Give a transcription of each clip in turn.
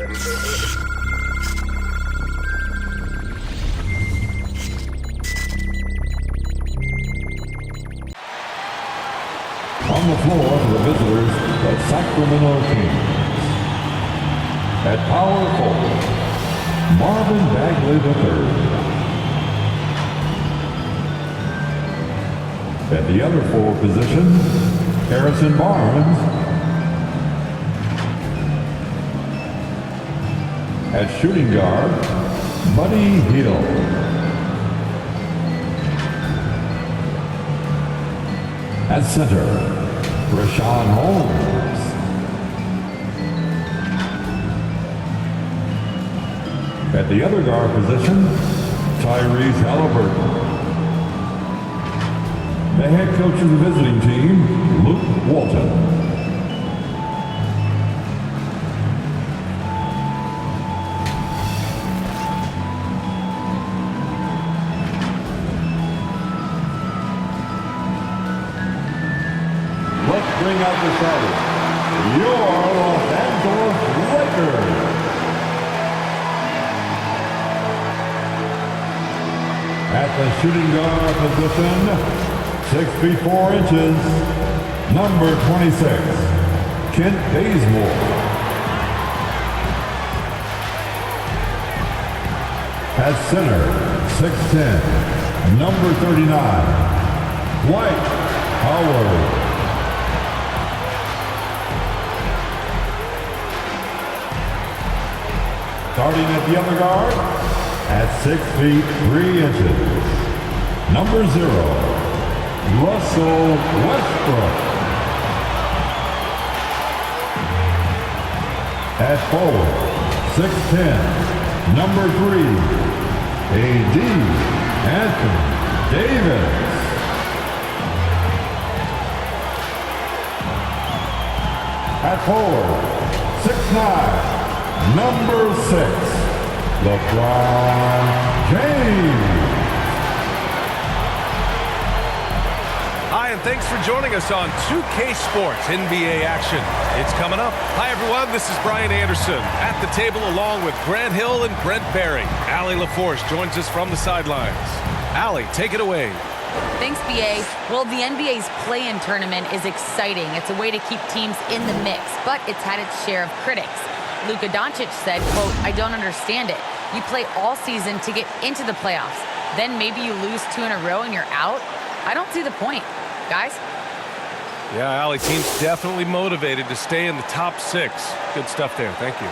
On the floor for the visitors, the Sacramento Kings. At power forward, Marvin Bagley III. At the other forward position, Harrison Barnes. At shooting guard, Buddy Hield. At center, Rashawn Holmes. At the other guard position, Tyrese Halliburton. The head coach of the visiting team, Luke Walton. Let's bring out the starters. Your Los Angeles Lakers. At the shooting guard position, 6 feet 4 inches, number 26, Kent Bazemore. At center, 6'10", number 39, Dwight Howard. Starting at the other guard, at 6 feet 3 inches, number 0, Russell Westbrook. At forward, 6'10", number 3, A.D. Anthony Davis. At forward, 6'9", number 6, LeBron James. Hi, and thanks for joining us on 2K Sports NBA action. It's coming up. Hi, everyone. This is Brian Anderson at the table along with Grant Hill and Brent Barry. Allie LaForce joins us from the sidelines. Allie, take it away. Thanks, BA. Well, the NBA's play-in tournament is exciting. It's a way to keep teams in the mix, but it's had its share of critics. Luka Doncic said, quote, "I don't understand it. You play all season to get into the playoffs. Then maybe you lose 2 in a row and you're out? I don't see the point. Guys?" Yeah, Allie, team's definitely motivated to stay in the top 6. Good stuff there. Thank you.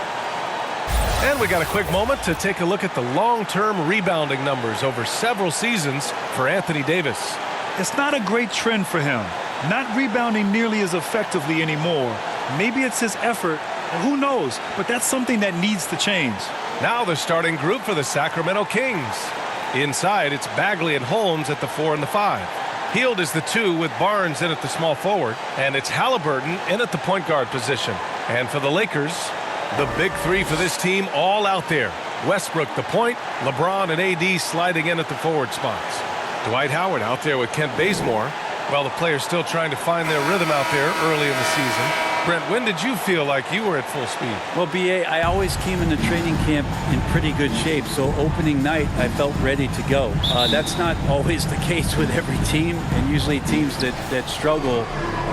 And we got a quick moment to take a look at the long-term rebounding numbers over several seasons for Anthony Davis. It's not a great trend for him. Not rebounding nearly as effectively anymore. Maybe it's his effort. Who knows? But that's something that needs to change. Now the starting group for the Sacramento Kings. Inside, it's Bagley and Holmes at the 4 and the 5. Hield is the 2 with Barnes in at the small forward. And it's Halliburton in at the point guard position. And for the Lakers, the big 3 for this team all out there. Westbrook the point, LeBron and AD sliding in at the forward spots. Dwight Howard out there with Kent Bazemore. Well, the players still trying to find their rhythm out there early in the season. Brent, when did you feel like you were at full speed? Well, BA, I always came into training camp in pretty good shape, so opening night I felt ready to go. That's not always the case with every team, and usually teams that struggle,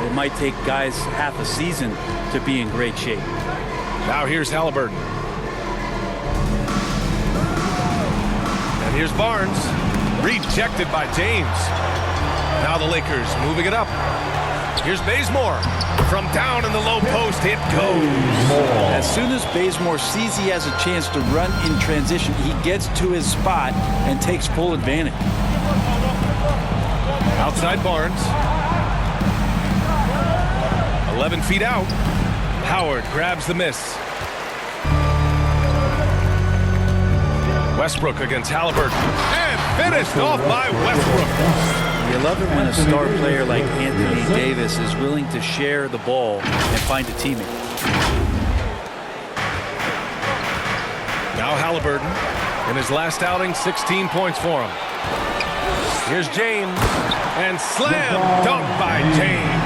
it might take guys half a season to be in great shape. Now here's Halliburton. And here's Barnes. Rejected by James. Now the Lakers moving it up. Here's Bazemore. From down in the low post, it goes. As soon as Bazemore sees he has a chance to run in transition, he gets to his spot and takes full advantage. Outside Barnes. 11 feet out. Howard grabs the miss. Westbrook against Halliburton. And finished off by Westbrook. You love it when a star player like Anthony Davis is willing to share the ball and find a teammate. Now Halliburton. In his last outing, 16 points for him. Here's James. And slam dunk by James.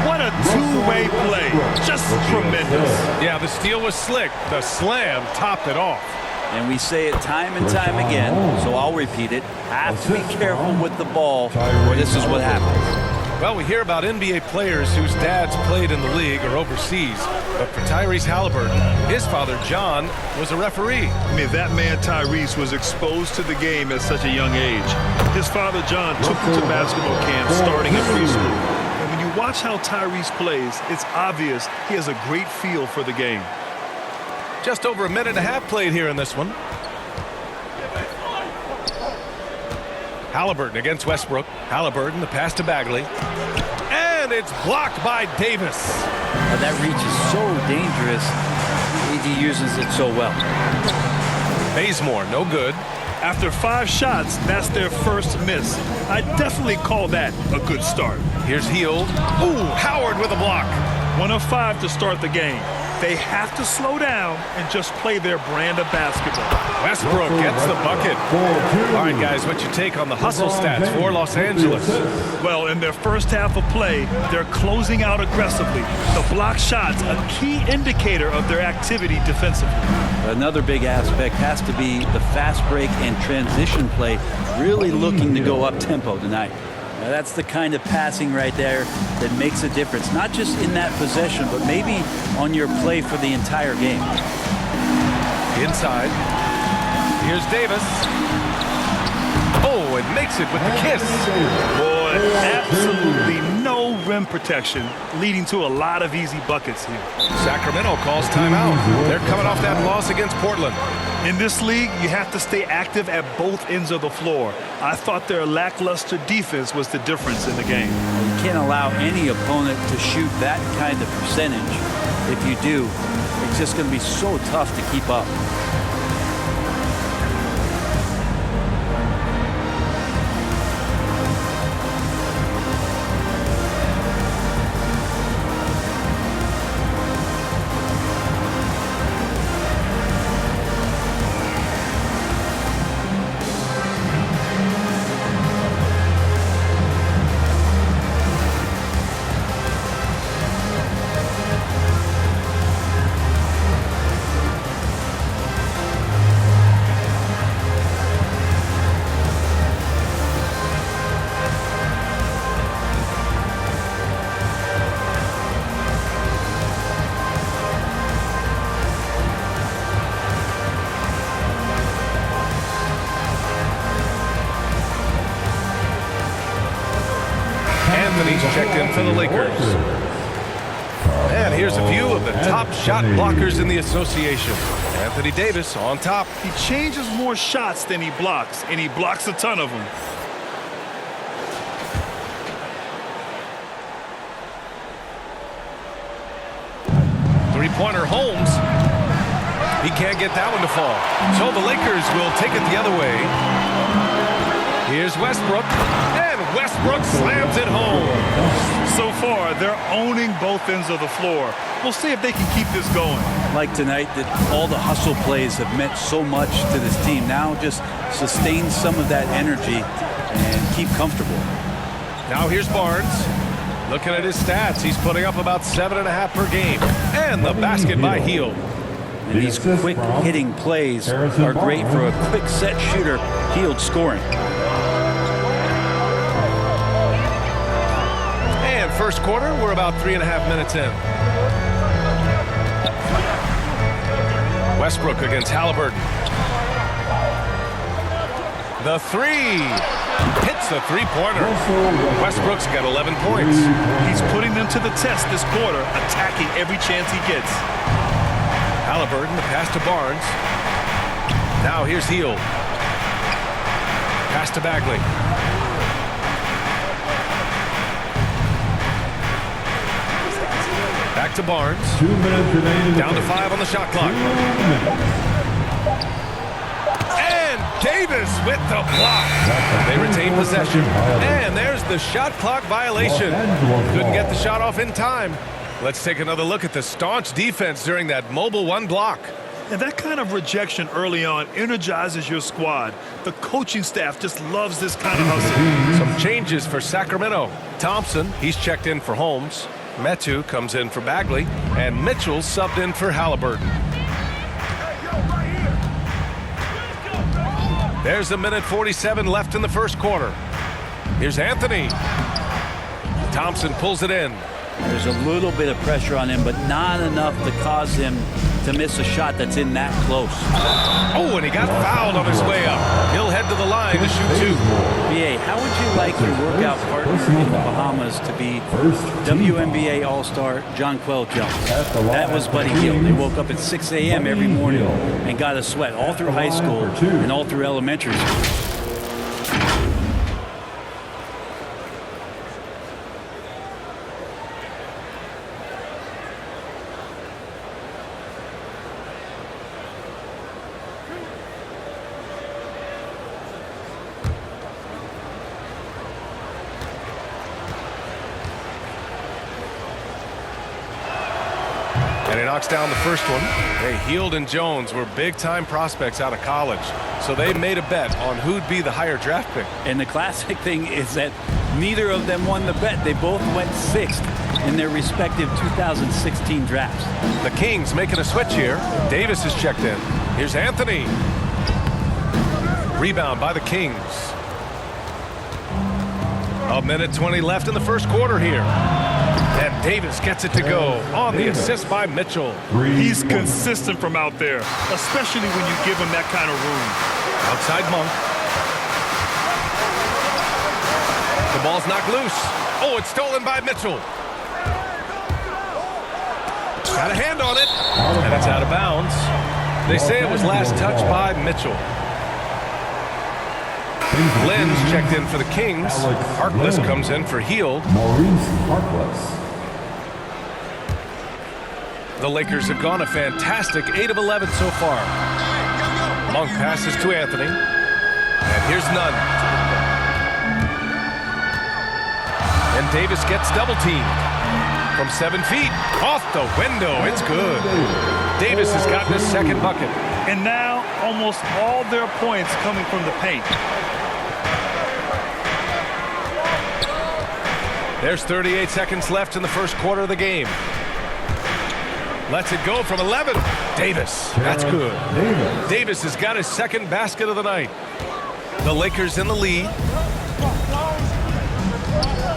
What a two-way play. Just tremendous. Yeah, the steal was slick. The slam topped it off. And we say it time and time again, so I'll repeat it. Have to be careful with the ball, or this is what happens. Well, we hear about NBA players whose dads played in the league or overseas. But for Tyrese Halliburton, his father, John, was a referee. I mean, that man, Tyrese, was exposed to the game at such a young age. His father, John, took him to basketball camps starting in preschool. And when you watch how Tyrese plays, it's obvious he has a great feel for the game. Just over a minute and a half played here in this one. Halliburton against Westbrook. Halliburton, the pass to Bagley. And it's blocked by Davis. That reach is so dangerous. He uses it so well. Bazemore, no good. After 5 shots, that's their first miss. I definitely call that a good start. Here's Hield. Ooh, Howard with a block. 1 of 5 to start the game. They have to slow down and just play their brand of basketball. Westbrook gets the bucket. All right, guys, what's your take on the hustle stats for Los Angeles? Well, in their first half of play, they're closing out aggressively. The block shots, a key indicator of their activity defensively. Another big aspect has to be the fast break and transition play, really looking to go up tempo tonight. Now, that's the kind of passing right there that makes a difference, not just in that possession, but maybe on your play for the entire game. Inside. Here's Davis. Oh, it makes it with the kiss. Boy, absolutely no rim protection, leading to a lot of easy buckets here. Sacramento calls timeout. They're coming off that loss against Portland. In this league, you have to stay active at both ends of the floor. I thought their lackluster defense was the difference in the game. You can't allow any opponent to shoot that kind of percentage. If you do, it's just going to be so tough to keep up. Anthony's checked in for the Lakers. And here's a view of the top shot blockers in the association. Anthony Davis on top. He changes more shots than he blocks, and he blocks a ton of them. Three-pointer Holmes. He can't get that one to fall. So the Lakers will take it the other way. Here's Westbrook. And Westbrook slams it home. So far, they're owning both ends of the floor. We'll see if they can keep this going. Like tonight, that all the hustle plays have meant so much to this team. Now just sustain some of that energy and keep comfortable. Now here's Barnes. Looking at his stats, he's putting up about 7.5 per game. And the basket by Hield. And these quick hitting plays are great for a quick set shooter. Hield scoring. And first quarter, we're about 3.5 minutes in. Westbrook against Halliburton. The three. Hits the three-pointer. Westbrook's got 11 points. He's putting them to the test this quarter, attacking every chance he gets. Halliburton, the pass to Barnes. Now here's Hield. Pass to Bagley. Back to Barnes. 2 minutes remaining. Down to 5 on the shot clock. And Davis with the block. They retain possession. And there's the shot clock violation. Couldn't get the shot off in time. Let's take another look at the staunch defense during that mobile one block. And that kind of rejection early on energizes your squad. The coaching staff just loves this kind of hustle. Some changes for Sacramento. Thompson, he's checked in for Holmes. Metu comes in for Bagley, and Mitchell subbed in for Halliburton. There's a minute 47 left in the first quarter. Here's Anthony. Thompson pulls it in. There's a little bit of pressure on him, but not enough to cause him to miss a shot that's in that close. Oh, and he got fouled on his way up. He'll head to the line to shoot two. BA, how would you like your workout partner in the Bahamas to be WNBA All-Star Jonquel Jones? That was Buddy Hield. They woke up at 6 a.m. every morning and got a sweat all through high school and all through elementary school. And he knocks down the first one. Hey, Hield and Jones were big-time prospects out of college, so they made a bet on who'd be the higher draft pick. And the classic thing is that neither of them won the bet. They both went sixth in their respective 2016 drafts. The Kings making a switch here. Davis is checked in. Here's Anthony. Rebound by the Kings. A minute 20 left in the first quarter here. And Davis gets it to go on the assist by Mitchell. He's consistent from out there, especially when you give him that kind of room. Outside Monk. The ball's knocked loose. Oh, it's stolen by Mitchell. Got a hand on it. And it's out of bounds. They say it was last touched by Mitchell. Lynn's checked in for the Kings. Harkless comes in for Hield. Maurice Harkless. The Lakers have gone a fantastic 8 of 11 so far. Monk passes to Anthony. And here's Nunn. And Davis gets double teamed. From 7 feet. Off the window. It's good. Davis has gotten his second bucket. And now almost all their points coming from the paint. There's 38 seconds left in the first quarter of the game. Lets it go from 11. Davis. That's good. Davis has got his second basket of the night. The Lakers in the lead.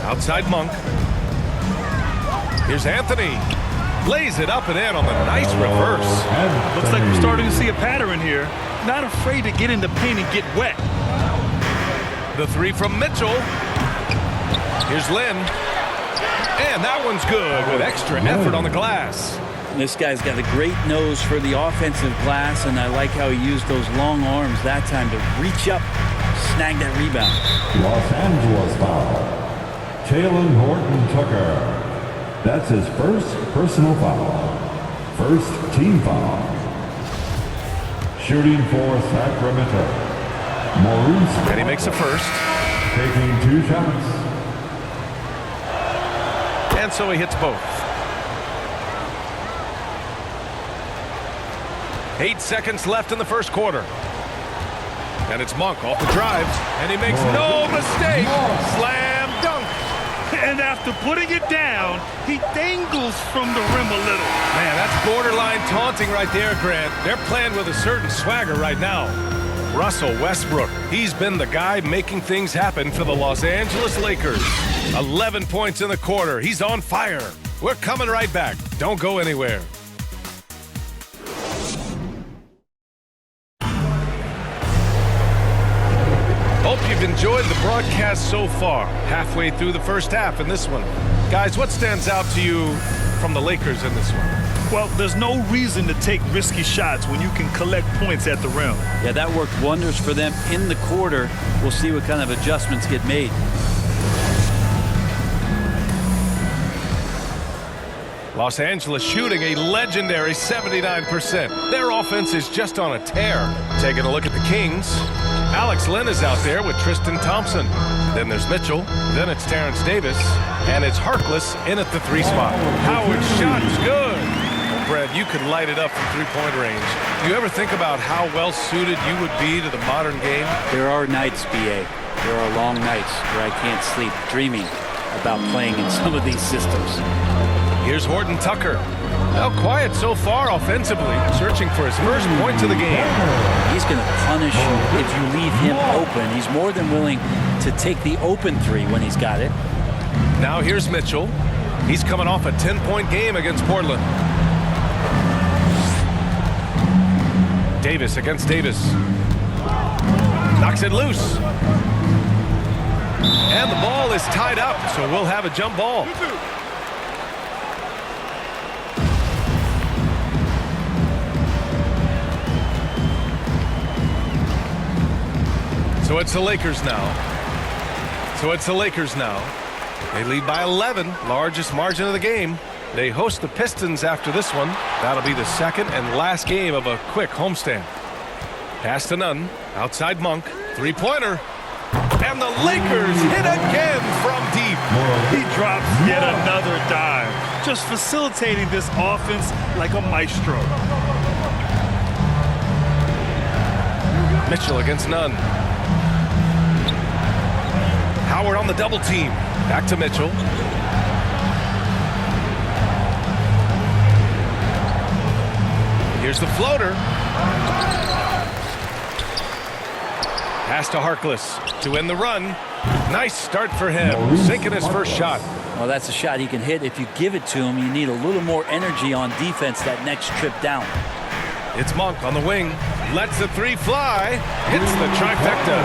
Outside Monk. Here's Anthony. Lays it up and in on the nice reverse. Looks like we're starting to see a pattern here. Not afraid to get in the paint and get wet. The three from Mitchell. Here's Lynn. And that one's good with extra effort on the glass. This guy's got a great nose for the offensive glass, and I like how he used those long arms that time to reach up, snag that rebound. Los Angeles foul. Jalen Horton-Tucker. That's his first personal foul. First team foul. Shooting for Sacramento. Maurice. And he makes a first. Taking 2 shots. And so he hits both. 8 seconds left in the first quarter. And it's Monk off the drive. And he makes no mistake. Slam dunk. And after putting it down, he dangles from the rim a little. Man, that's borderline taunting right there, Grant. They're playing with a certain swagger right now. Russell Westbrook, he's been the guy making things happen for the Los Angeles Lakers. 11 points in the quarter. He's on fire. We're coming right back. Don't go anywhere. Hope you've enjoyed the broadcast so far. Halfway through the first half in this one. Guys, what stands out to you from the Lakers in this one? Well, there's no reason to take risky shots when you can collect points at the rim. Yeah, that worked wonders for them in the quarter. We'll see what kind of adjustments get made. Los Angeles shooting a legendary 79%. Their offense is just on a tear. Taking a look at the Kings. Alex Len is out there with Tristan Thompson. Then there's Mitchell. Then it's Terrence Davis. And it's Harkless in at the 3 spot. Howard's shot is good. Well, Brad, you could light it up from 3-point range. Do you ever think about how well suited you would be to the modern game? There are nights, BA. There are long nights where I can't sleep dreaming about playing in some of these systems. Here's Horton Tucker. Now quiet so far offensively, searching for his first points of the game. He's going to punish you if you leave him open. He's more than willing to take the open three when he's got it. Now here's Mitchell. He's coming off a 10-point game against Portland. Davis against Davis. Knocks it loose. And the ball is tied up, so we'll have a jump ball. So it's the Lakers now. They lead by 11, largest margin of the game. They host the Pistons after this one. That'll be the second and last game of a quick homestand. Pass to Nunn, outside Monk, three-pointer. And the Lakers hit again from deep. He drops yet another dime, just facilitating this offense like a maestro. Mitchell against Nunn. Howard on the double team. Back to Mitchell. Here's the floater. Pass to Harkless to end the run. Nice start for him, sinking his first shot. Well, that's a shot he can hit. If you give it to him, you need a little more energy on defense that next trip down. It's Monk on the wing. Lets the three fly. Hits the trifecta.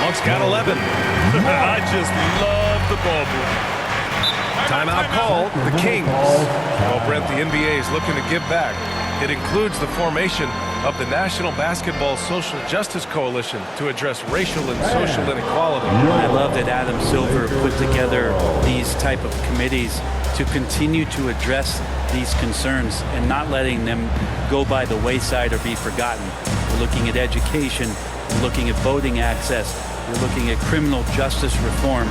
Monk's got 11. I just love the ball boy. Timeout call, the Kings. Well, Brent, the NBA is looking to give back. It includes the formation of the National Basketball Social Justice Coalition to address racial and social inequality. I love that Adam Silver put together these type of committees to continue to address these concerns and not letting them go by the wayside or be forgotten. We're looking at education, we're looking at voting access, we're looking at criminal justice reform,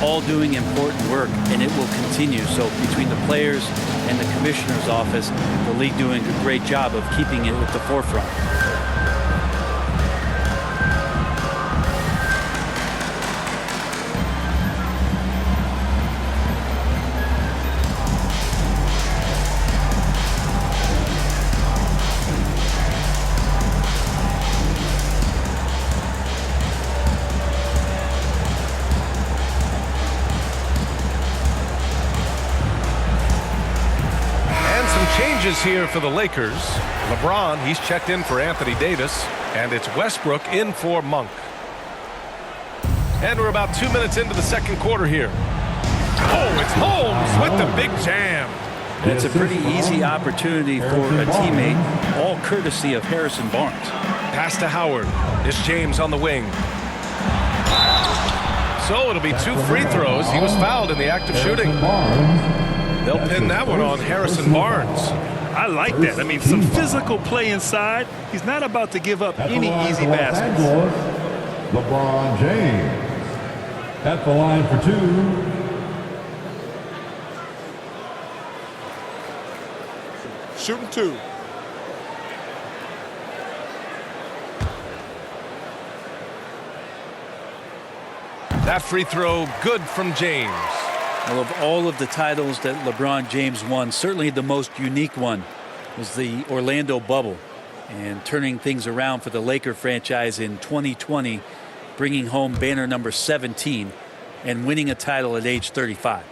all doing important work, and it will continue. So between the players and the commissioner's office, the league doing a great job of keeping it at the forefront. Changes here for the Lakers. LeBron, he's checked in for Anthony Davis, and it's Westbrook in for Monk. And we're about 2 minutes into the second quarter here. Oh, it's Holmes with the big jam. It's a pretty easy opportunity for a teammate, all courtesy of Harrison Barnes. Pass to Howard. It's James on the wing. So it'll be 2 free throws. He was fouled in the act of shooting. They'll pin that one on Harrison Barnes. I like that. I mean, some physical play inside. He's not about to give up any easy baskets. LeBron James at the line for 2. Shooting 2. That free throw good from James. Well, of all of the titles that LeBron James won, certainly the most unique one was the Orlando bubble, and turning things around for the Laker franchise in 2020, bringing home banner number 17 and winning a title at age 35.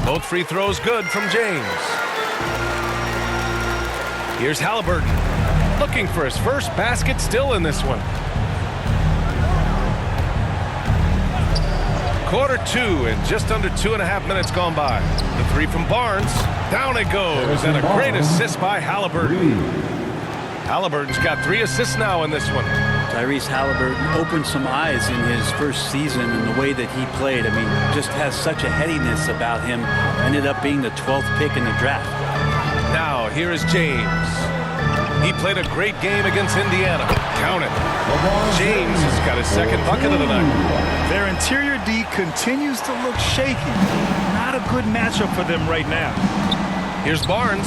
Both free throws good from James. Here's Halliburton looking for his first basket, still in this one. Quarter 2 and just under 2.5 minutes gone by. The three from Barnes. Down it goes, and a great assist by Halliburton. Halliburton's got 3 assists now in this one. Tyrese Halliburton opened some eyes in his first season and the way that he played. I mean, just has such a headiness about him. Ended up being the 12th pick in the draft. Now, here is James. He played a great game against Indiana. Count it. James has got his second bucket of the night. Their interior D continues to look shaky. Not a good matchup for them right now. Here's Barnes.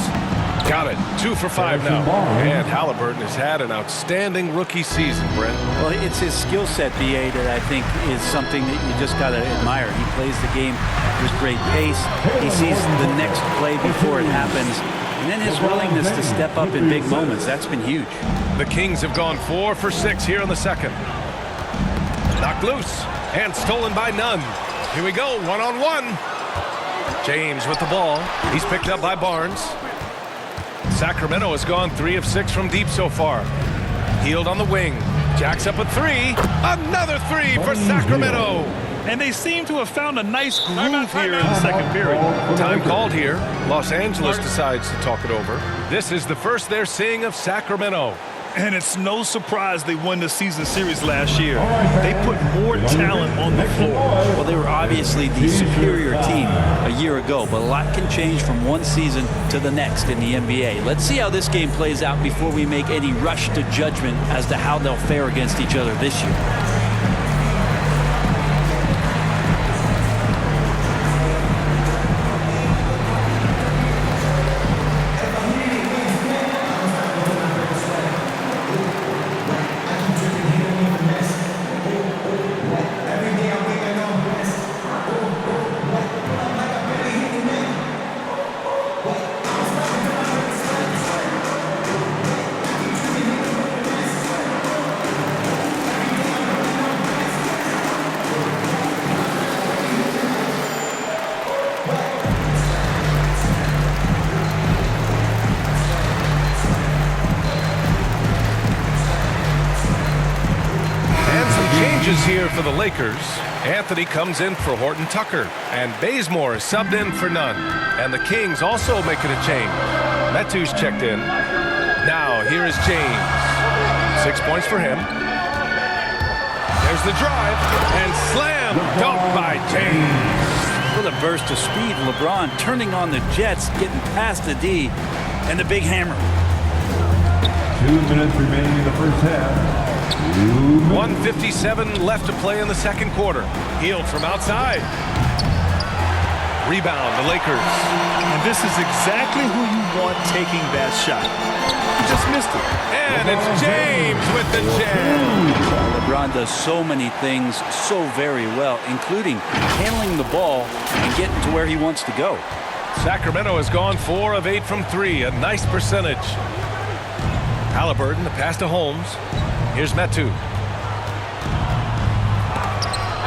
Got it. 2 for 5 now. And Halliburton has had an outstanding rookie season, Brent. Well, it's his skill set, BA, that I think is something that you just got to admire. He plays the game with great pace. He sees the next play before it happens. And then his willingness to step up in big moments, that's been huge. The Kings have gone 4 for 6 here in the second. Knocked loose and stolen by none. Here we go, one-on-one. James with the ball. He's picked up by Barnes. Sacramento has gone 3 of 6 from deep so far. Hield on the wing. Jacks up a 3. Another 3 for Sacramento. And they seem to have found a nice groove here in the second period. Time called here. Los Angeles decides to talk it over. This is the first they're seeing of Sacramento. And it's no surprise they won the season series last year. They put more talent on the floor. Well, they were obviously the superior team a year ago, but a lot can change from one season to the next in the NBA. Let's see how this game plays out before we make any rush to judgment as to how they'll fare against each other this year. Here for the Lakers. Anthony comes in for Horton Tucker, and Bazemore is subbed in for none. And the Kings also making a change. Metu's checked in. Now here is James. 6 points for him. There's the drive and slam dunk by James. With a burst of speed, LeBron turning on the Jets, getting past the D, and the big hammer. 2 minutes remaining in the first half. 1:57 left to play in the second quarter. Hield from outside. Rebound, the Lakers. And this is exactly who you want taking that shot. He just missed it. And it's James with the jam. LeBron does so many things so very well, including handling the ball and getting to where he wants to go. Sacramento has gone 4 of 8 from 3, a nice percentage. Halliburton, the pass to Holmes. Here's Metu.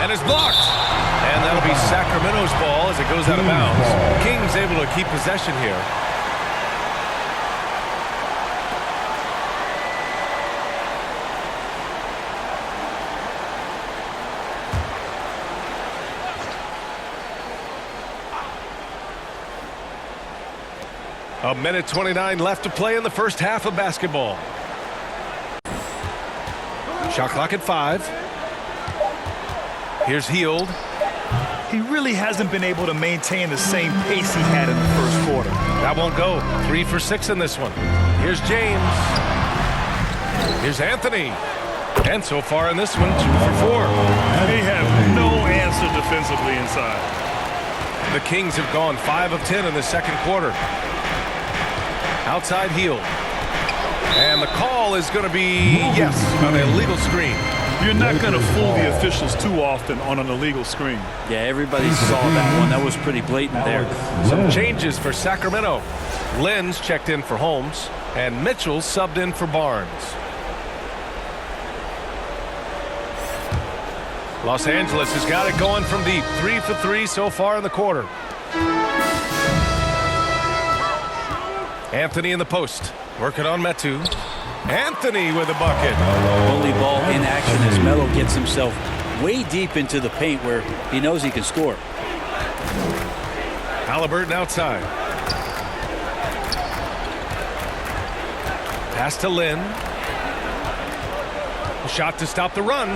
And it's blocked. And that'll be Sacramento's ball as it goes out of bounds. Kings able to keep possession here. A minute 29 left to play in the first half of basketball. Shot clock at 5. Here's Hield. He really hasn't been able to maintain the same pace he had in the first quarter. That won't go. 3 for 6 in this one. Here's James. Here's Anthony. And so far in this one, 2 for 4. They have no answer defensively inside. The Kings have gone 5 of 10 in the second quarter. Outside Hield. And the call is going to be, yes, an illegal screen. You're not going to fool the officials too often on an illegal screen. Yeah, everybody saw that one. That was pretty blatant there. Some changes for Sacramento. Lynn's checked in for Holmes, and Mitchell subbed in for Barnes. Los Angeles has got it going from deep. 3 for 3 so far in the quarter. Anthony in the post. Working on Metu. Anthony with a bucket. Bully ball in action as Melo gets himself way deep into the paint where he knows he can score. Halliburton outside. Pass to Lynn. A shot to stop the run.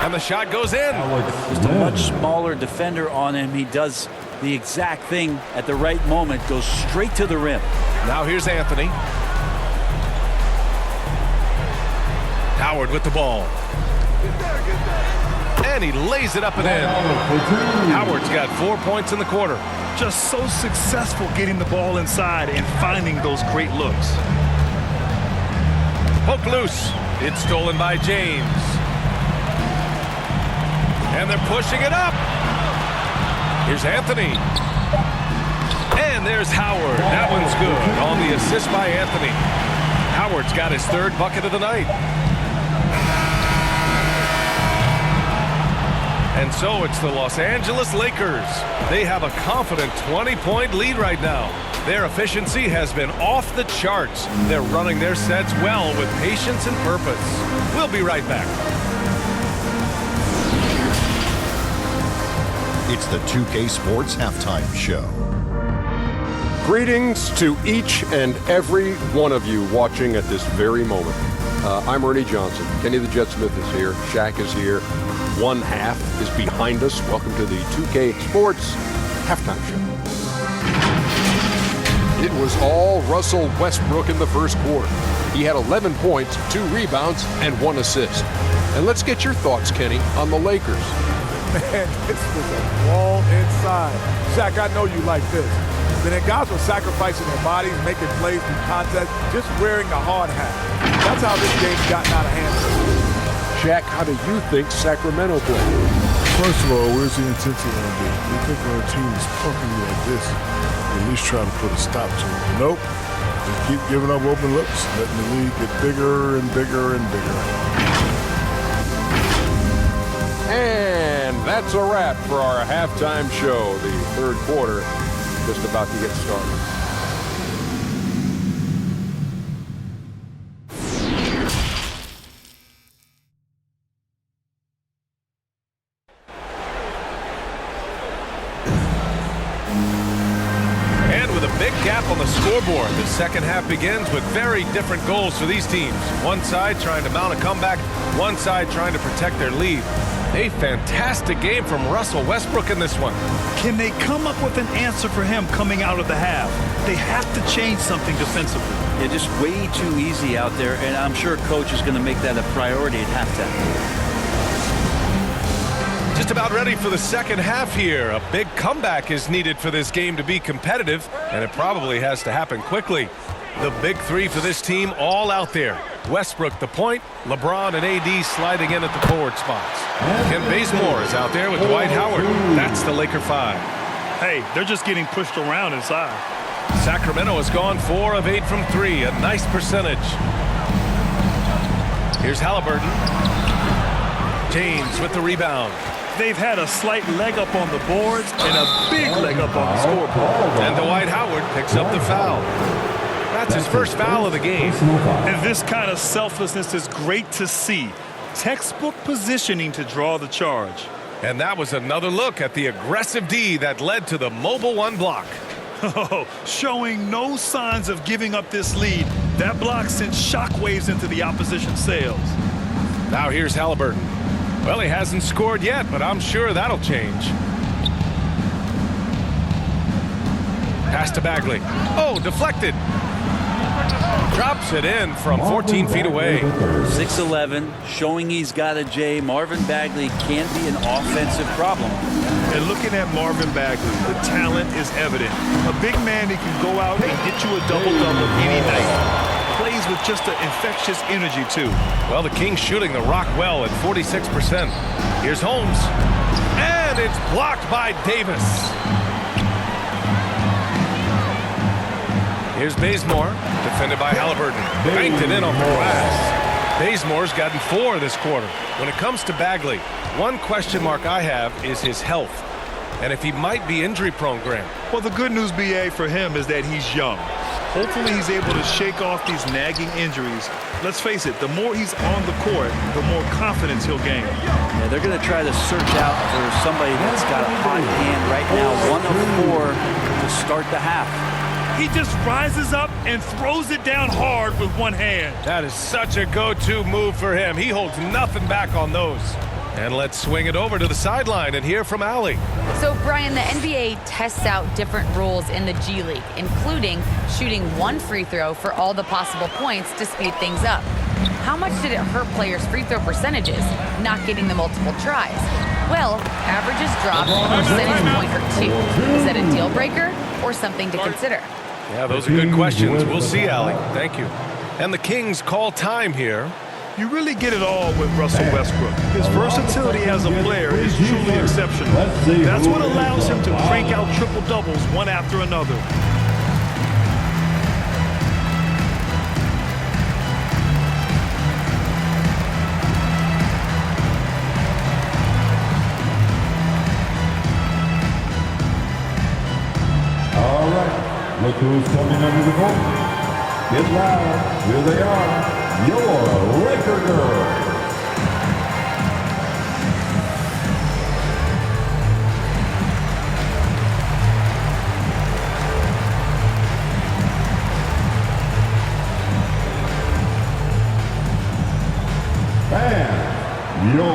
And the shot goes in. Just a much smaller defender on him. He does the exact thing at the right moment. Goes straight to the rim. Now here's Anthony. Howard with the ball. And he lays it up and in. Howard's got 4 points in the quarter. Just so successful getting the ball inside and finding those great looks. Hook loose. It's stolen by James. And they're pushing it up. Here's Anthony. And there's Howard. That one's good on the assist by Anthony. Howard's got his third bucket of the night. And so it's the Los Angeles Lakers. They have a confident 20-point lead right now. Their efficiency has been off the charts. They're running their sets well with patience and purpose. We'll be right back. It's the 2K Sports Halftime Show. Greetings to each and every one of you watching at this very moment. I'm Ernie Johnson. Kenny the Jet Smith is here. Shaq is here. One half is behind us. Welcome to the 2K Sports Halftime Show. It was all Russell Westbrook in the first quarter. He had 11 points, 2 rebounds, and 1 assist. And let's get your thoughts, Kenny, on the Lakers. Man, this was a wall inside. Shaq, I know you like this. Then guys were sacrificing their bodies, making plays through contact, just wearing the hard hat. That's how this game's gotten out of hand. Shaq, how do you think Sacramento played? First of all, where's the intensity going to be? We think when a team is punking you like this, at least try to put a stop to it. Nope. Just keep giving up open looks, letting the league get bigger and bigger and bigger. And that's a wrap for our halftime show. The third quarter just about to get started. And with a big gap on the scoreboard, the second half begins with very different goals for these teams. One side trying to mount a comeback, one side trying to protect their lead. A fantastic game from Russell Westbrook in this one. Can they come up with an answer for him coming out of the half? They have to change something defensively. Yeah, just way too easy out there, and I'm sure coach is going to make that a priority at halftime. Just about ready for the second half here. A big comeback is needed for this game to be competitive, and it probably has to happen quickly. The big three for this team all out there. Westbrook the point, LeBron and AD sliding in at the forward spots. Ken Bazemore is out there with Dwight Howard. That's the Laker 5. Hey, they're just getting pushed around inside. Sacramento has gone 4 of 8 from 3, a nice percentage. Here's Halliburton. James with the rebound. They've had a slight leg up on the boards and a big leg up on the scoreboard. And Dwight Howard picks up the foul. That's his first foul of the game. And this kind of selflessness is great to see. Textbook positioning to draw the charge. And that was another look at the aggressive D that led to the mobile 1 block. Oh, showing no signs of giving up this lead. That block sent shockwaves into the opposition sails. Now here's Halliburton. Well, he hasn't scored yet, but I'm sure that'll change. Pass to Bagley. Oh, deflected. Drops it in from 14 feet away. 6'11", showing he's got a J. Marvin Bagley can be an offensive problem. And looking at Marvin Bagley, the talent is evident. A big man that can go out and get you a double-double any night. Plays with just an infectious energy, too. Well, the Kings shooting the rock well at 46%. Here's Holmes. And it's blocked by Davis. Here's Bazemore, defended by Halliburton. Banked it in off the glass. Bazemore's gotten 4 this quarter. When it comes to Bagley, one question mark I have is his health. And if he might be injury-prone, Graham. Well, the good news, BA, for him is that he's young. Hopefully he's able to shake off these nagging injuries. Let's face it, the more he's on the court, the more confidence he'll gain. Yeah, they're going to try to search out for somebody that's got a hot hand right now. 1 of 4 to start the half. He just rises up and throws it down hard with one hand. That is such a go-to move for him. He holds nothing back on those. And let's swing it over to the sideline and hear from Allie. So, Brian, the NBA tests out different rules in the G League, including shooting 1 free throw for all the possible points to speed things up. How much did it hurt players' free throw percentages, not getting the multiple tries? Well, averages dropped a percentage point or two. Is that a deal breaker or something to consider? Yeah, those are good questions. We'll see, Allie. Thank you. And the Kings call time here. You really get it all with Russell Westbrook. His versatility as a player is truly exceptional. That's what allows him to crank out triple-doubles one after another. All right, look who's coming under the goal. Get loud. Here they are, your Laker girls. And your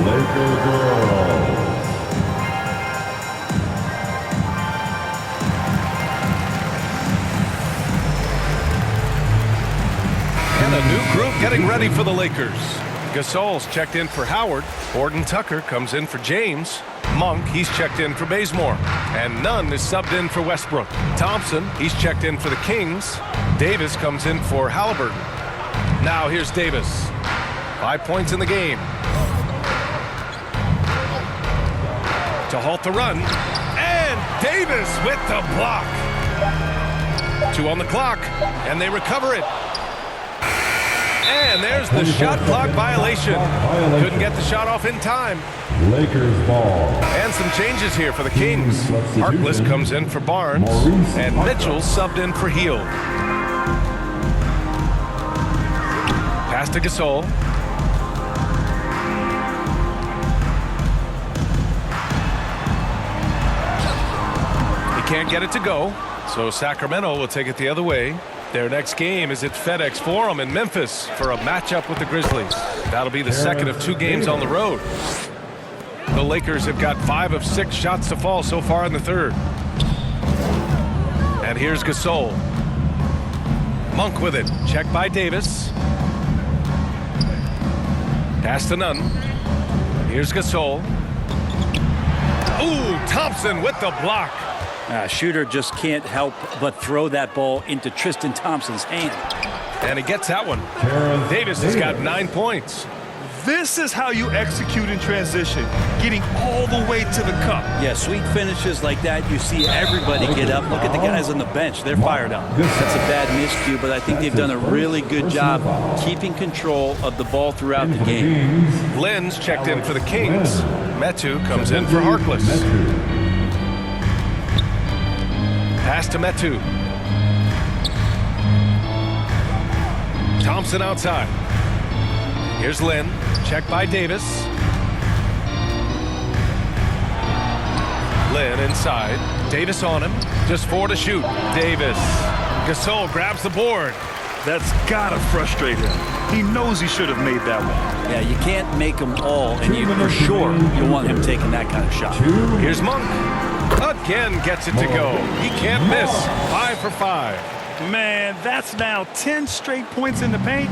Laker girls. And a new group getting ready for the Lakers. Gasol's checked in for Howard. Horton Tucker comes in for James. Monk, he's checked in for Bazemore. And Nunn is subbed in for Westbrook. Thompson, he's checked in for the Kings. Davis comes in for Halliburton. Now here's Davis. 5 points in the game. To halt the run. And Davis with the block. 2 on the clock. And they recover it. And there's the shot clock violation. Couldn't get the shot off in time. Lakers ball. And some changes here for the Kings. Harkless comes in for Barnes. And Mitchell subbed in for Hield. Pass to Gasol. He can't get it to go. So Sacramento will take it the other way. Their next game is at FedEx Forum in Memphis for a matchup with the Grizzlies. That'll be the second of 2 games on the road. The Lakers have got 5 of 6 shots to fall so far in the third. And here's Gasol. Monk with it. Checked by Davis. Pass to Nunn. Here's Gasol. Ooh, Thompson with the block. Shooter just can't help but throw that ball into Tristan Thompson's hand. And he gets that one. Davis has got 9 points. This is how you execute in transition, getting all the way to the cup. Yeah, sweet finishes like that, you see everybody get up. Look at the guys on the bench. They're fired up. That's a bad miscue, but I think they've done a really good job keeping control of the ball throughout the game. Lynn's checked in for the Kings. Metu comes in for Harkless. Pass to Metu. Thompson outside. Here's Lynn. Checked by Davis. Lynn inside. Davis on him. Just 4 to shoot. Davis. Gasol grabs the board. That's gotta frustrate him. He knows he should have made that one. Yeah, you can't make them all, and you for sure you want him taking that kind of shot. Here's Monk. Again gets it to go. He can't miss. 5 for 5. Man, that's now 10 straight points in the paint.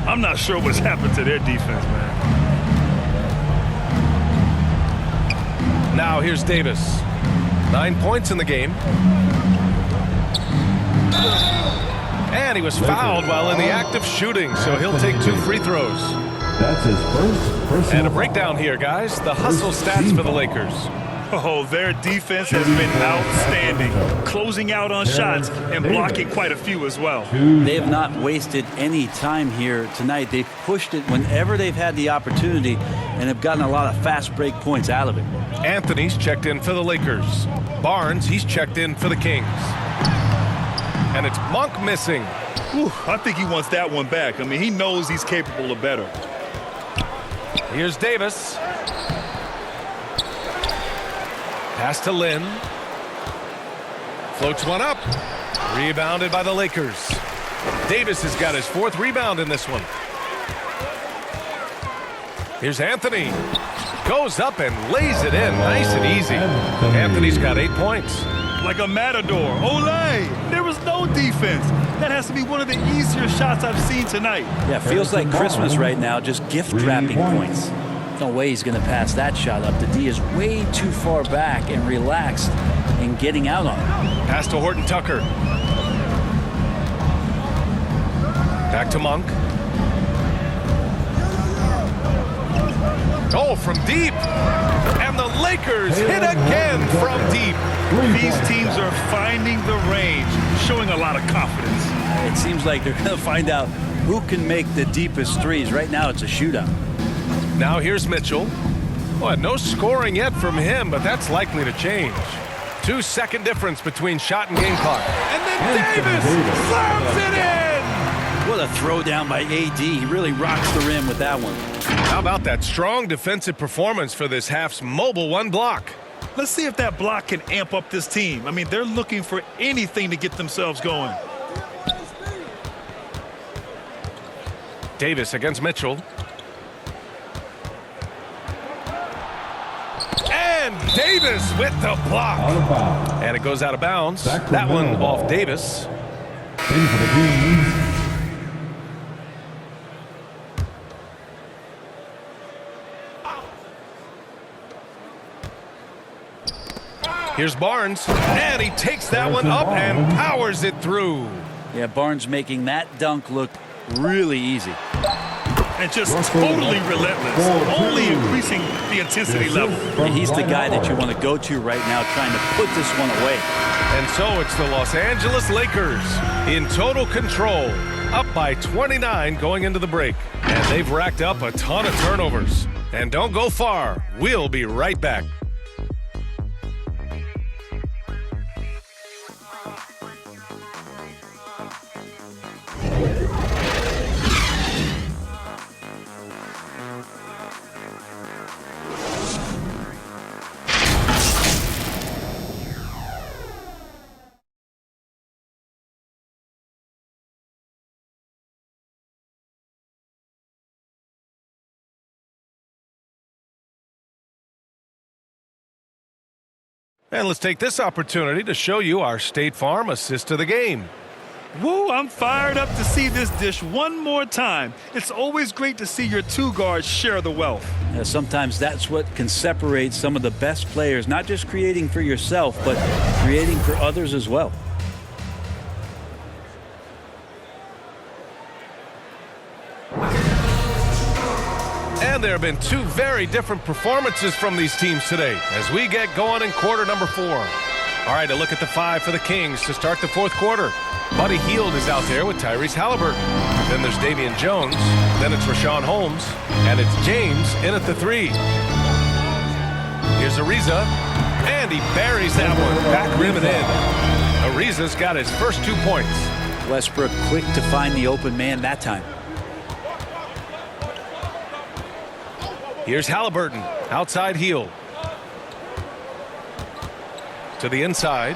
I'm not sure what's happened to their defense, man. Now here's Davis. 9 points in the game. And he was fouled while in the act of shooting, so he'll take 2 free throws. That's his first personal. And a breakdown here, guys. The hustle stats for the Lakers. Oh, their defense has been outstanding, closing out on shots and blocking quite a few as well. They have not wasted any time here tonight. They've pushed it whenever they've had the opportunity and have gotten a lot of fast break points out of it. Anthony's checked in for the Lakers. Barnes, he's checked in for the Kings. And it's Monk missing. Whew, I think he wants that one back. I mean, he knows he's capable of better. Here's Davis. Pass to Lynn. Floats one up. Rebounded by the Lakers. Davis has got his 4th rebound in this one. Here's Anthony. Goes up and lays it in. Nice and easy. Anthony's got 8 points. Like a matador. Olé! There was no defense. That has to be one of the easier shots I've seen tonight. Yeah, feels like Christmas right now, just gift wrapping points. no way he's going to pass that shot up. The D is way too far back and relaxed in getting out on it. Pass to Horton Tucker. Back to Monk. Oh, from deep. And the Lakers hit again from deep. These teams are finding the range, showing a lot of confidence. It seems like they're going to find out who can make the deepest threes. Right now, it's a shootout. Now here's Mitchell. Well, no scoring yet from him, but that's likely to change. 2-second difference between shot and game clock. And then Davis slams it in! What a throwdown by AD. He really rocks the rim with that one. How about that strong defensive performance for this half's mobile one block? Let's see if that block can amp up this team. I mean, they're looking for anything to get themselves going. Davis against Mitchell. And Davis with the block. And it goes out of bounds. That one off Davis. In for the Kings, Here's Barnes. And he takes that one up and powers it through. Yeah, Barnes making that dunk look really easy. And just totally relentless, only increasing the intensity level. Yeah, he's the guy that you want to go to right now, trying to put this one away. And so it's the Los Angeles Lakers in total control, up by 29 going into the break. And they've racked up a ton of turnovers. And don't go far. We'll be right back. And let's take this opportunity to show you our State Farm assist to the game. Woo, I'm fired up to see this dish one more time. It's always great to see your two guards share the wealth. Sometimes that's what can separate some of the best players, not just creating for yourself, but creating for others as well. And there have been two very different performances from these teams today as we get going in quarter number 4. All right, a look at the 5 for the Kings to start the fourth quarter. Buddy Hield is out there with Tyrese Halliburton. Then there's Damian Jones. Then it's Rashawn Holmes. And it's James in at the 3. Here's Ariza. And he buries that one. Back rim and in. Ariza's got his first 2 points. Westbrook quick to find the open man that time. Here's Halliburton, outside Hield. To the inside.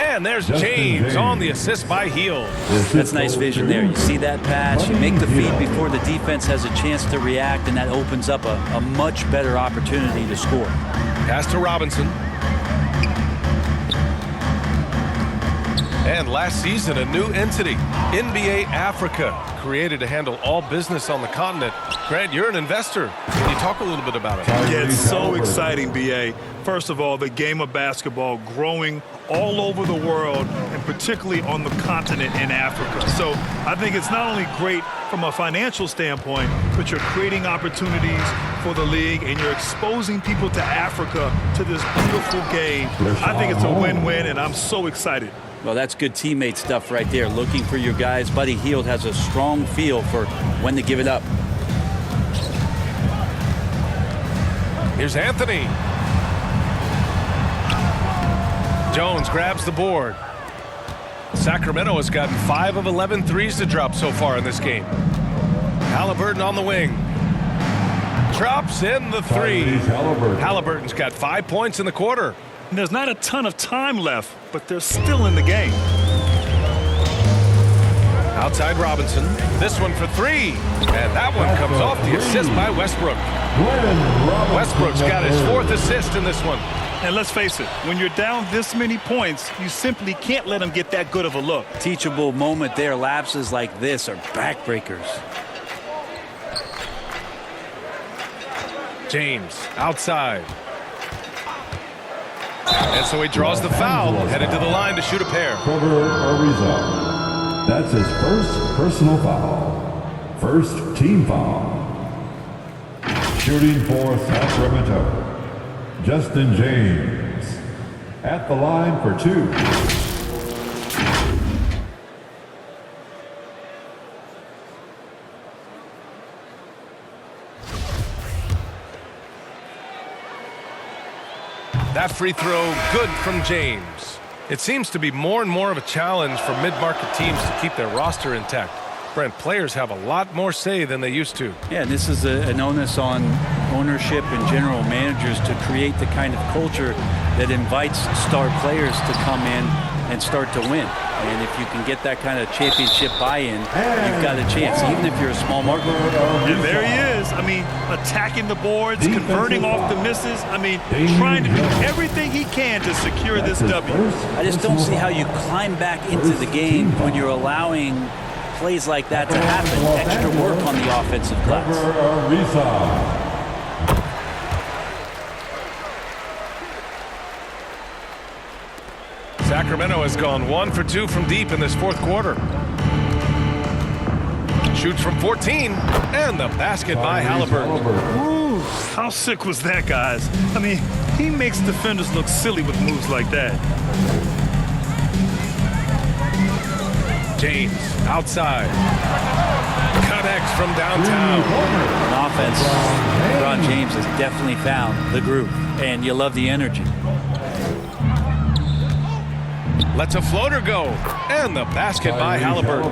And there's James on the assist by Hield. That's nice vision there. You see that pass, you make the feed before the defense has a chance to react, and that opens up a much better opportunity to score. Pass to Robinson. And last season, a new entity, NBA Africa, created to handle all business on the continent. Grant, you're an investor. Can you talk a little bit about it? Yeah, it's so exciting, B.A. First of all, the game of basketball growing all over the world, and particularly on the continent in Africa. So I think it's not only great from a financial standpoint, but you're creating opportunities for the league, and you're exposing people to Africa, to this beautiful game. I think it's a win-win, and I'm so excited. Well, that's good teammate stuff right there. Looking for your guys. Buddy Hield has a strong feel for when to give it up. Here's Anthony. Jones grabs the board. Sacramento has gotten 5 of 11 threes to drop so far in this game. Halliburton on the wing. Drops in the 3. Halliburton's got 5 points in the quarter. And there's not a ton of time left, but they're still in the game. Outside Robinson. This one for 3. And that one comes off the assist by Westbrook. Westbrook's got his 4th assist in this one. And let's face it, when you're down this many points, you simply can't let them get that good of a look. Teachable moment there. Lapses like this are backbreakers. James outside. And so he draws the foul, headed to the line to shoot a pair. Trevor Ariza. That's his first personal foul. First team foul. Shooting for Sacramento, Justin James. At the line for 2. That free throw, good from James. It seems to be more and more of a challenge for mid-market teams to keep their roster intact. Brent, players have a lot more say than they used to. Yeah, this is an onus on ownership and general managers to create the kind of culture that invites star players to come in and start to win. And if you can get that kind of championship buy-in, you've got a chance, even if you're a small market. And there he is. I mean, attacking the boards, converting off the misses. I mean, trying to do everything he can to secure this W. I just don't see how you climb back into the game when you're allowing plays like that to happen. Extra work on the offensive glass. Sacramento has gone 1 for 2 from deep in this fourth quarter. Shoots from 14, and the basket by Halliburton. Ooh, how sick was that, guys? I mean, he makes defenders look silly with moves like that. James outside. Connects from downtown. On offense, LeBron James has definitely found the groove, and you love the energy. Lets a floater go, and the basket by Halliburton.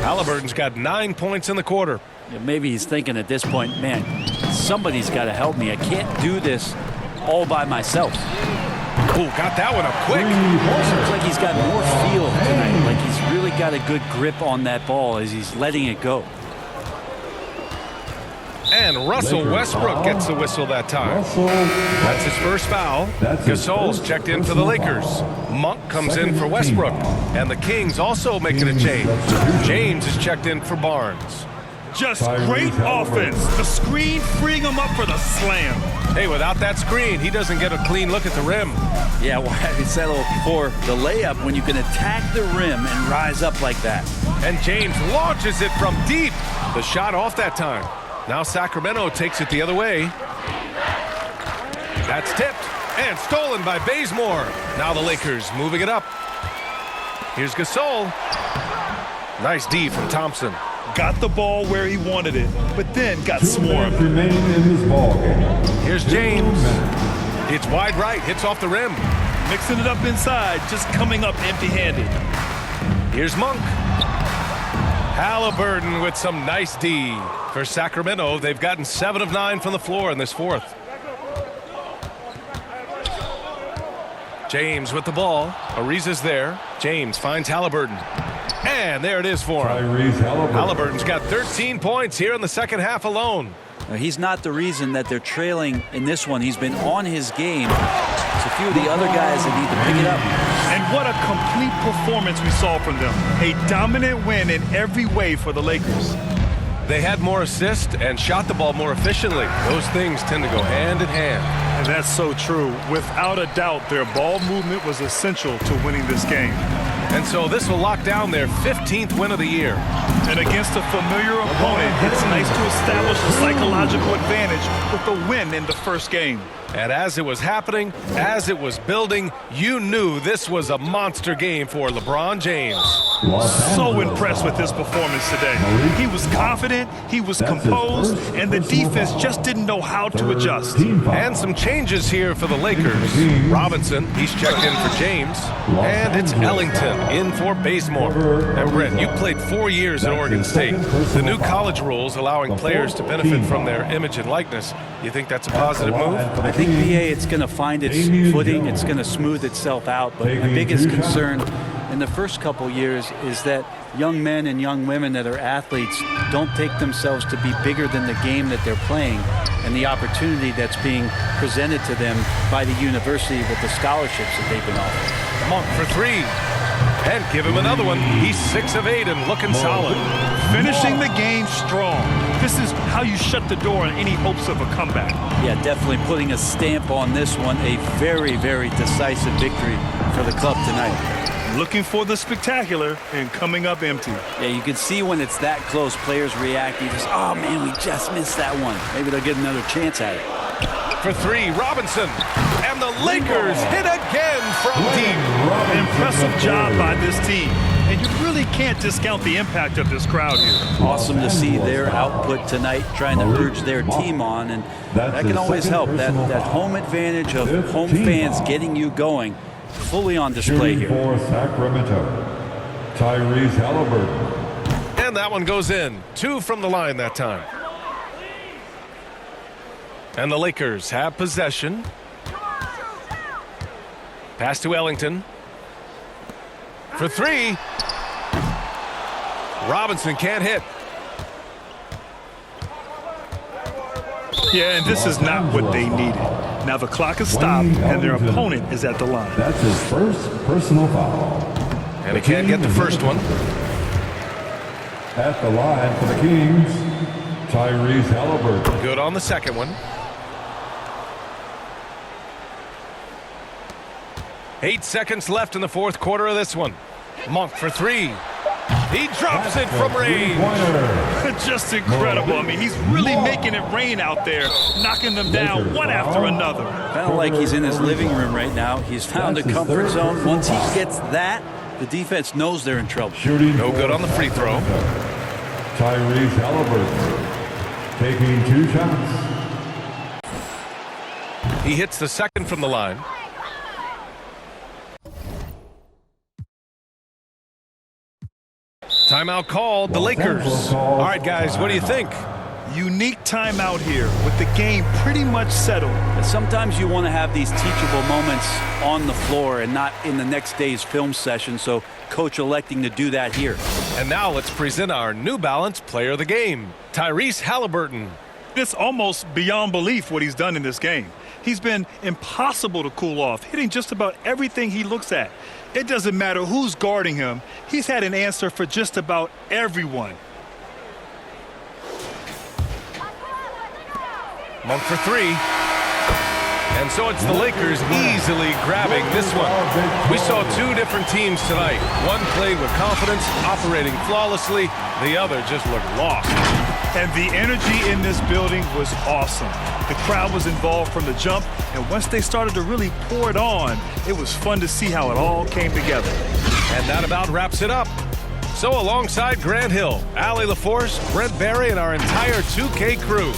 Halliburton's got 9 points in the quarter. Yeah, maybe he's thinking at this point, man, somebody's got to help me. I can't do this all by myself. Ooh, got that one up quick. Seems like he's got more feel tonight, like he's really got a good grip on that ball as he's letting it go. And Russell Westbrook gets the whistle that time. That's his first foul. Gasol's checked in for the Lakers. Monk comes in for Westbrook. And the Kings also making a change. James is checked in for Barnes. Just great offense. The screen freeing him up for the slam. Hey, without that screen, he doesn't get a clean look at the rim. Yeah, well, I said before, the layup, when you can attack the rim and rise up like that. And James launches it from deep. The shot off that time. Now Sacramento takes it the other way. That's tipped and stolen by Bazemore. Now the Lakers moving it up. Here's Gasol. Nice D from Thompson. Got the ball where he wanted it, but then got swarmed. Remaining in this ball game. Here's James. It's wide right, hits off the rim. Mixing it up inside, just coming up empty-handed. Here's Monk. Halliburton with some nice D. For Sacramento, they've gotten 7 of 9 from the floor in this fourth. James with the ball. Ariza's there. James finds Halliburton. And there it is for him. Halliburton's got 13 points here in the second half alone. He's not the reason that they're trailing in this one. He's been on his game. It's a few of the other guys that need to pick it up. And what a complete performance we saw from them. A dominant win in every way for the Lakers. They had more assists and shot the ball more efficiently. Those things tend to go hand in hand. And that's so true. Without a doubt, their ball movement was essential to winning this game. And so this will lock down their 15th win of the year. And against a familiar opponent, it's nice to establish a psychological advantage with the win in the first game. And as it was happening, as it was building, you knew this was a monster game for LeBron James. So impressed with his performance today. He was confident, he was composed, and the defense just didn't know how to adjust. And some changes here for the Lakers. Robinson, he's checked in for James. And it's Ellington in for Bazemore. And Brent, you played 4 years at Oregon State. The new college rules allowing players to benefit from their image and likeness. You think that's a positive move? I think VA, it's going to find its footing. It's going to smooth itself out. But my biggest concern in the first couple years is that young men and young women that are athletes don't take themselves to be bigger than the game that they're playing and the opportunity that's being presented to them by the university with the scholarships that they've been offered. Monk for 3. And give him another one. He's 6 of 8 and looking solid. Finishing the game strong. This is how you shut the door on any hopes of a comeback. Yeah, definitely putting a stamp on this one. A very, very decisive victory for the club tonight. Looking for the spectacular and coming up empty. Yeah, you can see when it's that close, players react. You just, oh man, we just missed that one. Maybe they'll get another chance at it. For 3, Robinson. And the Lakers hit again from deep. Impressive job by this team. And you really can't discount the impact of this crowd here. Awesome to see their output tonight, trying to urge their team on, and that can always help. That home advantage of home fans getting you going, fully on display here. For Sacramento, Tyrese Halliburton. And that one goes in. 2 from the line that time. And the Lakers have possession. Pass to Ellington. For 3. Robinson can't hit. Yeah, and this is not what they needed. Now the clock is stopped and their opponent is at the line. That's his first personal foul. And he can't get the first one. At the line for the Kings, Tyrese Halliburton. Good on the second one. 8 seconds left in the fourth quarter of this one. Monk for 3. He drops it from range. Just incredible. I mean, he's really making it rain out there, knocking them down one after another. Kind of like he's in his living room right now. He's found a comfort zone. Once he gets that, the defense knows they're in trouble. No good on the free throw. Tyrese Halliburton taking 2 shots. He hits the second from the line. Timeout called, the Lakers. All right, guys, what do you think? Unique timeout here with the game pretty much settled. And sometimes you want to have these teachable moments on the floor and not in the next day's film session, so coach electing to do that here. And now let's present our New Balance player of the game, Tyrese Halliburton. It's almost beyond belief what he's done in this game. He's been impossible to cool off, hitting just about everything he looks at. It doesn't matter who's guarding him. He's had an answer for just about everyone. Monk for 3. And so it's the Lakers easily grabbing this one. We saw 2 different teams tonight. One played with confidence, operating flawlessly. The other just looked lost. And the energy in this building was awesome. The crowd was involved from the jump, and once they started to really pour it on, it was fun to see how it all came together. And that about wraps it up. So alongside Grant Hill, Allie LaForce, Brent Barry, and our entire 2K crew,